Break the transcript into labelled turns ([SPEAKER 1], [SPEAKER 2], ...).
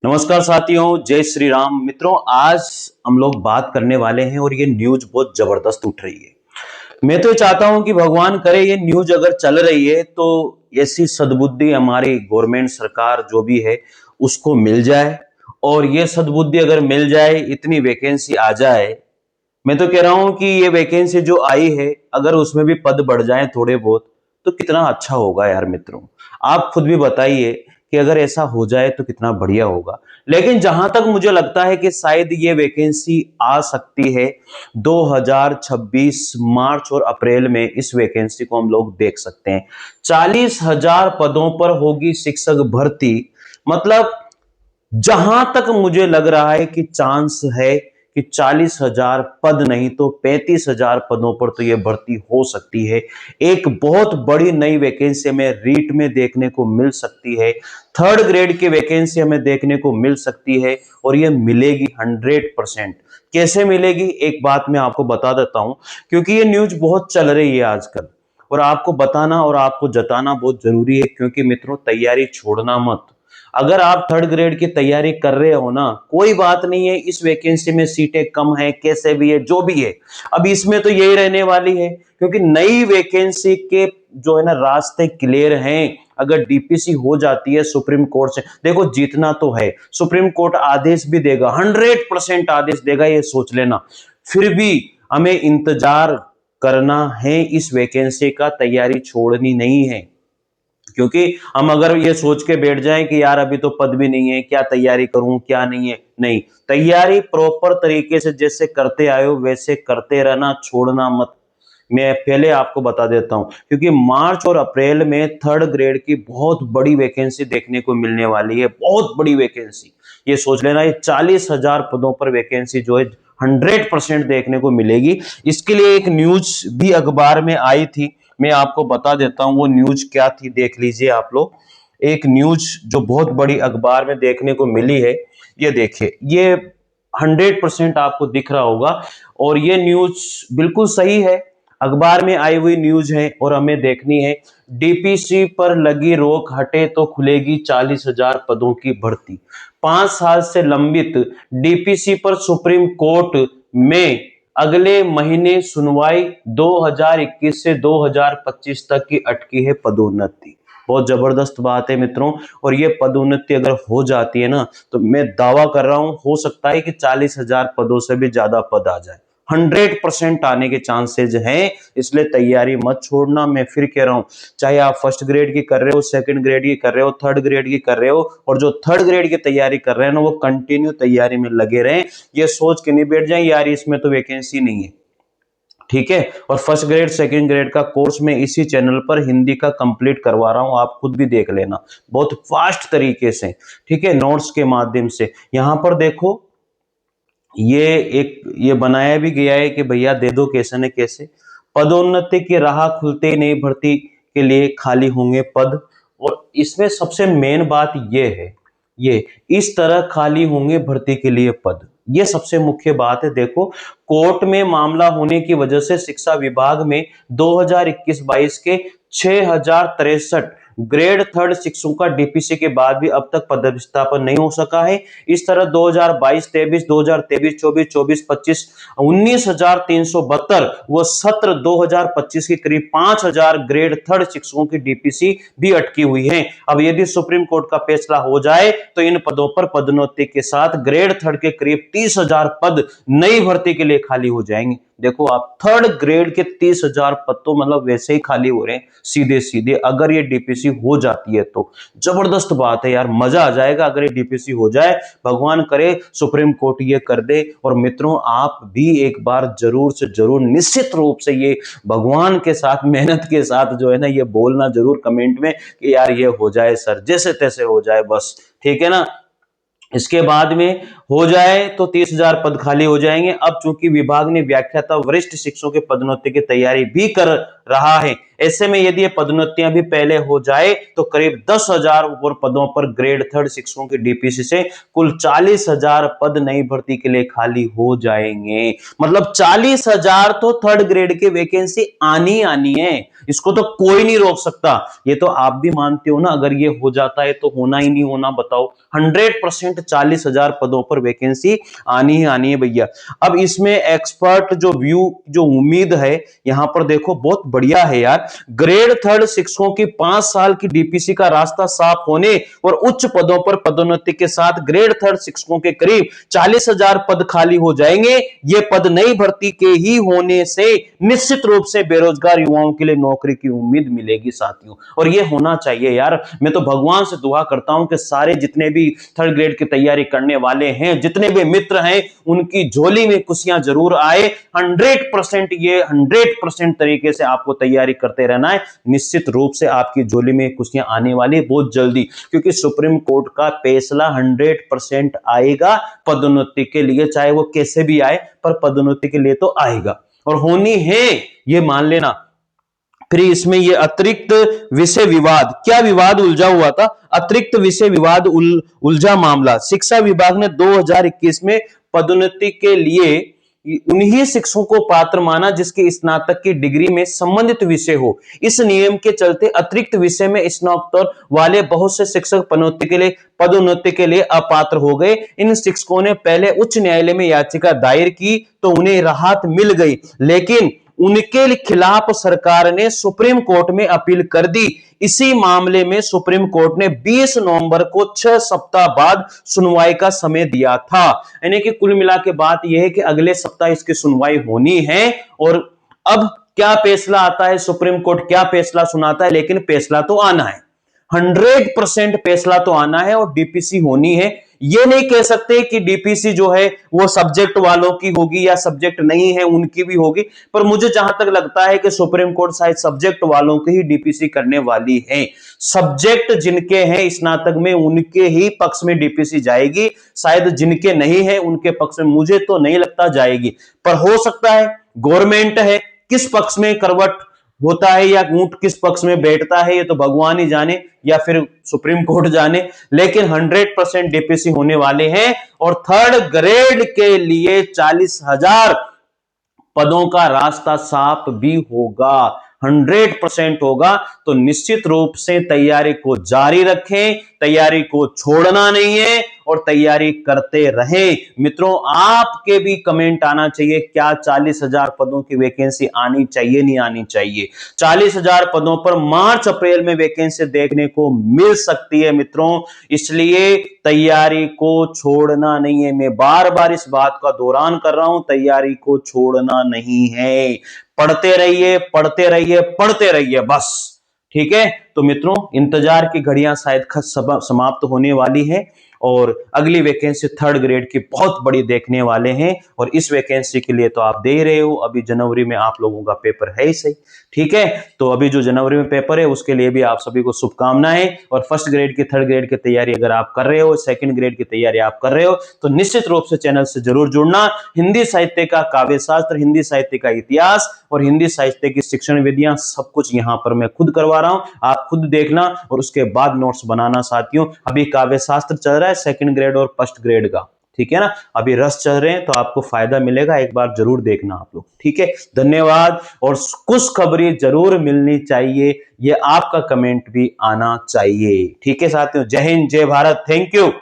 [SPEAKER 1] नमस्कार साथियों, जय श्री राम। मित्रों, आज हम लोग बात करने वाले हैं और ये न्यूज बहुत जबरदस्त उठ रही है। मैं तो ये चाहता हूं कि भगवान करे ये न्यूज अगर चल रही है तो ऐसी सद्बुद्धि हमारी गवर्नमेंट सरकार जो भी है उसको मिल जाए। और ये सद्बुद्धि अगर मिल जाए, इतनी वैकेंसी आ जाए, मैं तो कह रहा हूं कि ये वैकेंसी जो आई है अगर उसमें भी पद बढ़ जाए थोड़े बहुत तो कितना अच्छा होगा यार। मित्रों, आप खुद भी बताइए कि अगर ऐसा हो जाए तो कितना बढ़िया होगा। लेकिन जहां तक मुझे लगता है कि शायद ये वैकेंसी आ सकती है 2026 मार्च और अप्रैल में, इस वैकेंसी को हम लोग देख सकते हैं। 40,000 पदों पर होगी शिक्षक भर्ती। मतलब जहां तक मुझे लग रहा है कि चांस है कि 40,000 पद नहीं तो 35,000 पदों पर तो यह भर्ती हो सकती है। एक बहुत बड़ी नई वैकेंसी हमें रीट में देखने को मिल सकती है। थर्ड ग्रेड की वैकेंसी हमें देखने को मिल सकती है और यह मिलेगी 100%। कैसे मिलेगी, एक बात मैं आपको बता देता हूं, क्योंकि ये न्यूज बहुत चल रही है आजकल और आपको बताना और आपको जताना बहुत जरूरी है। क्योंकि मित्रों, तैयारी छोड़ना मत। अगर आप थर्ड ग्रेड की तैयारी कर रहे हो ना, कोई बात नहीं है, इस वैकेंसी में सीटें कम है, कैसे भी है, जो भी है, अब इसमें तो यही रहने वाली है। क्योंकि नई वैकेंसी के जो है ना रास्ते क्लियर हैं। अगर डीपीसी हो जाती है सुप्रीम कोर्ट से, देखो जीतना तो है, सुप्रीम कोर्ट आदेश भी देगा, 100% आदेश देगा, ये सोच लेना। फिर भी हमें इंतजार करना है, इस वैकेंसी का तैयारी छोड़नी नहीं है। क्योंकि हम अगर ये सोच के बैठ जाएं कि यार अभी तो पद भी नहीं है, क्या तैयारी करूं, क्या नहीं है, नहीं, तैयारी प्रॉपर तरीके से जैसे करते आए हो वैसे करते रहना, छोड़ना मत। मैं पहले आपको बता देता हूं, क्योंकि मार्च और अप्रैल में थर्ड ग्रेड की बहुत बड़ी वैकेंसी देखने को मिलने वाली है, बहुत बड़ी वैकेंसी। ये सोच लेना, ये 40,000 पदों पर वैकेंसी जो है 100% देखने को मिलेगी। इसके लिए एक न्यूज भी अखबार में आई थी, मैं आपको बता देता हूं वो न्यूज क्या थी, देख लीजिए आप लोग। एक न्यूज जो बहुत बड़ी अखबार में देखने को मिली है, ये देखिए, ये 100% आपको दिख रहा होगा और ये न्यूज बिल्कुल सही है, अखबार में आई हुई न्यूज है और हमें देखनी है। डीपीसी पर लगी रोक हटे तो खुलेगी 40,000 पदों की भर्ती। 5 साल से लंबित डीपीसी पर सुप्रीम कोर्ट में अगले महीने सुनवाई, 2021 से 2025 तक की अटकी है पदोन्नति। बहुत जबरदस्त बात है मित्रों। और ये पदोन्नति अगर हो जाती है ना, तो मैं दावा कर रहा हूं हो सकता है कि 40,000 पदों से भी ज्यादा पद आ जाए। 100% आने के चांसेज हैं। इसलिए तैयारी मत छोड़ना। मैं फिर कह रहा हूं, चाहे आप फर्स्ट ग्रेड की कर रहे हो, सेकंड ग्रेड की कर रहे हो, थर्ड ग्रेड की कर रहे हो, और जो थर्ड ग्रेड की तैयारी कर रहे हैं ना, वो कंटिन्यू तैयारी में लगे रहें। ये सोच के नहीं बैठ जाए यार इसमें तो वैकेंसी नहीं है, ठीक है। और फर्स्ट ग्रेड सेकंड ग्रेड का कोर्स मैं इसी चैनल पर हिंदी का कंप्लीट करवा रहा हूं, आप खुद भी देख लेना, बहुत फास्ट तरीके से, ठीक है, नोट्स के माध्यम से। यहां पर देखो, ये बनाया भी गया है कि भैया दे दो कैसे न कैसे। पदोन्नति की राह खुलते ही नई भर्ती के लिए खाली होंगे पद। और इसमें सबसे मेन बात ये है, ये इस तरह खाली होंगे भर्ती के लिए पद, ये सबसे मुख्य बात है। देखो, कोर्ट में मामला होने की वजह से शिक्षा विभाग में 2021-22 के 6,063 ग्रेड थर्ड शिक्षकों का डीपीसी के बाद भी अब तक पदविस्थापन नहीं हो सका है। इस तरह 2022-23, 2023-24, 24-25 19,372 व सत्र 2025 के करीब 5,000 ग्रेड थर्ड शिक्षकों की डीपीसी भी अटकी हुई है। अब यदि सुप्रीम कोर्ट का फैसला हो जाए तो इन पदों पर पदोन्नति के साथ ग्रेड थर्ड के करीब 30,000 पद नई भर्ती के लिए खाली हो जाएंगे। देखो, आप थर्ड ग्रेड के 30,000 पद तो मतलब वैसे ही खाली हो रहे हैं सीधे सीधे, अगर ये डीपीसी हो जाती है तो जबरदस्त बात है यार, मजा आ जाएगा अगर ये डीपीसी हो जाए। भगवान करे सुप्रीम कोर्ट ये कर दे। और मित्रों, आप भी एक बार जरूर से जरूर निश्चित रूप से ये भगवान के साथ मेहनत के साथ जो है ना, ये बोलना जरूर कमेंट में कि यार ये हो जाए सर, जैसे तैसे हो जाए बस, ठीक है ना। इसके बाद में हो जाए तो 30,000 पद खाली हो जाएंगे। अब चूंकि विभाग ने व्याख्याता वरिष्ठ शिक्षकों के पदोन्नति की तैयारी भी कर रहा है, ऐसे में यदि ये पदोन्नतियां भी पहले हो जाए तो करीब 10,000 और पदों पर ग्रेड थर्ड शिक्षकों की डीपीसी से कुल 40,000 पद नई भर्ती के लिए खाली हो जाएंगे। मतलब 40,000 तो थर्ड ग्रेड की वैकेंसी आनी है, इसको तो कोई नहीं रोक सकता। ये तो आप भी मानते हो ना, अगर ये हो जाता है तो होना ही नहीं होना बताओ। 100% 40,000 पदों पर वैकेंसी आनी है भैया। अब इसमें एक्सपर्ट जो व्यू जो उम्मीद है यहां पर देखो बहुत बढ़िया है यार। ग्रेड थर्ड शिक्षकों की 5 साल की डीपीसी का रास्ता साफ होने और उच्च पदों पर पदोन्नति के साथ ग्रेड थर्ड शिक्षकों के करीब 40,000 पद खाली हो जाएंगे। ये पद नई भर्ती के ही होने से निश्चित रूप से बेरोजगार युवाओं के लिए नौकरी की उम्मीद मिलेगी साथियों, और ये होना चाहिए यार। मैं तो भगवान से दुआ करता हूं कि सारे जितने भी थर्ड ग्रेड की तैयारी करने वाले हैं, जितने भी मित्र हैं, उनकी झोली में खुशियां जरूर आए। 100% तरीके से आपको तैयारी करते रहना है। निश्चित रूप से आपकी झोली में खुशियां आने वाली बहुत जल्दी, क्योंकि सुप्रीम कोर्ट का फैसला 100% आएगा पदोन्नति के लिए, चाहे वो कैसे भी आए, पर पदोन्नति के लिए तो आएगा और होनी है, ये मान लेना। फिर इसमें ये अतिरिक्त विषय विवाद, क्या विवाद उलझा हुआ था? अतिरिक्त विषय विवाद उलझा मामला। शिक्षा विभाग ने 2021 में पदोन्नति के लिए उन्हीं शिक्षकों को पात्र माना जिसके स्नातक की डिग्री में संबंधित विषय हो। इस नियम के चलते अतिरिक्त विषय में स्नातकोत्तर वाले बहुत से शिक्षक पदोन्नति के लिए अपात्र हो गए। इन शिक्षकों ने पहले उच्च न्यायालय में याचिका दायर की तो उन्हें राहत मिल गई, लेकिन उनके खिलाफ सरकार ने सुप्रीम कोर्ट में अपील कर दी। इसी मामले में सुप्रीम कोर्ट ने 20 नवंबर को 6 सप्ताह बाद सुनवाई का समय दिया था। यानी कि कुल मिला के बात यह है कि अगले सप्ताह इसकी सुनवाई होनी है। और अब क्या फैसला आता है, सुप्रीम कोर्ट क्या फैसला सुनाता है, लेकिन फैसला तो आना है। 100% फैसला तो आना है और डीपीसी होनी है। ये नहीं कह सकते कि डीपीसी जो है वो सब्जेक्ट वालों की होगी या सब्जेक्ट नहीं है उनकी भी होगी, पर मुझे जहां तक लगता है कि सुप्रीम कोर्ट शायद सब्जेक्ट वालों की ही डीपीसी करने वाली है। सब्जेक्ट जिनके हैं स्नातक में उनके ही पक्ष में डीपीसी जाएगी, शायद जिनके नहीं है उनके पक्ष में मुझे तो नहीं लगता जाएगी। पर हो सकता है, गवर्नमेंट है, किस पक्ष में करवट होता है या ऊंट किस पक्ष में बैठता है ये तो भगवान ही जाने या फिर सुप्रीम कोर्ट जाने, लेकिन 100% डीपीसी होने वाले हैं। और थर्ड ग्रेड के लिए 40,000 पदों का रास्ता साफ भी होगा, 100% होगा। तो निश्चित रूप से तैयारी को जारी रखें, तैयारी को छोड़ना नहीं है और तैयारी करते रहें। मित्रों, आपके भी कमेंट आना चाहिए, क्या 40,000 पदों की वैकेंसी आनी चाहिए, नहीं आनी चाहिए? 40,000 पदों पर मार्च अप्रैल में वैकेंसी देखने को मिल सकती है मित्रों, इसलिए तैयारी को छोड़ना नहीं है। मैं बार बार इस बात का दोहरान कर रहा हूं, तैयारी को छोड़ना नहीं है। पढ़ते रहिए, पढ़ते रहिए, पढ़ते रहिए, बस। ठीक है, तो मित्रों इंतजार की घड़ियां शायद समाप्त होने वाली है और अगली वैकेंसी थर्ड ग्रेड की बहुत बड़ी देखने वाले हैं। और इस वैकेंसी के लिए तो आप दे रहे हो, अभी जनवरी में आप लोगों का पेपर है ही सही। ठीक है, तो अभी जो जनवरी में पेपर है उसके लिए भी आप सभी को शुभकामनाएं। और फर्स्ट ग्रेड की, थर्ड ग्रेड की तैयारी अगर आप कर रहे हो, सेकंड ग्रेड की तैयारी आप कर रहे हो, तो निश्चित रूप से चैनल से जरूर जुड़ना। हिंदी साहित्य का काव्य शास्त्र, हिंदी साहित्य का इतिहास और हिंदी साहित्य की शिक्षण विधियां सब कुछ यहां पर मैं खुद करवा रहा हूं, आप खुद देखना और उसके बाद नोट्स बनाना साथियों। अभी काव्य शास्त्र चल रहा है सेकंड ग्रेड और फर्स्ट ग्रेड का, ठीक है ना, अभी रस चल रहे हैं, तो आपको फायदा मिलेगा, एक बार जरूर देखना आप लोग। ठीक है, धन्यवाद। और खुशखबरी जरूर मिलनी चाहिए, ये आपका कमेंट भी आना चाहिए। ठीक है साथियों, जय हिंद, जय भारत, थैंक यू।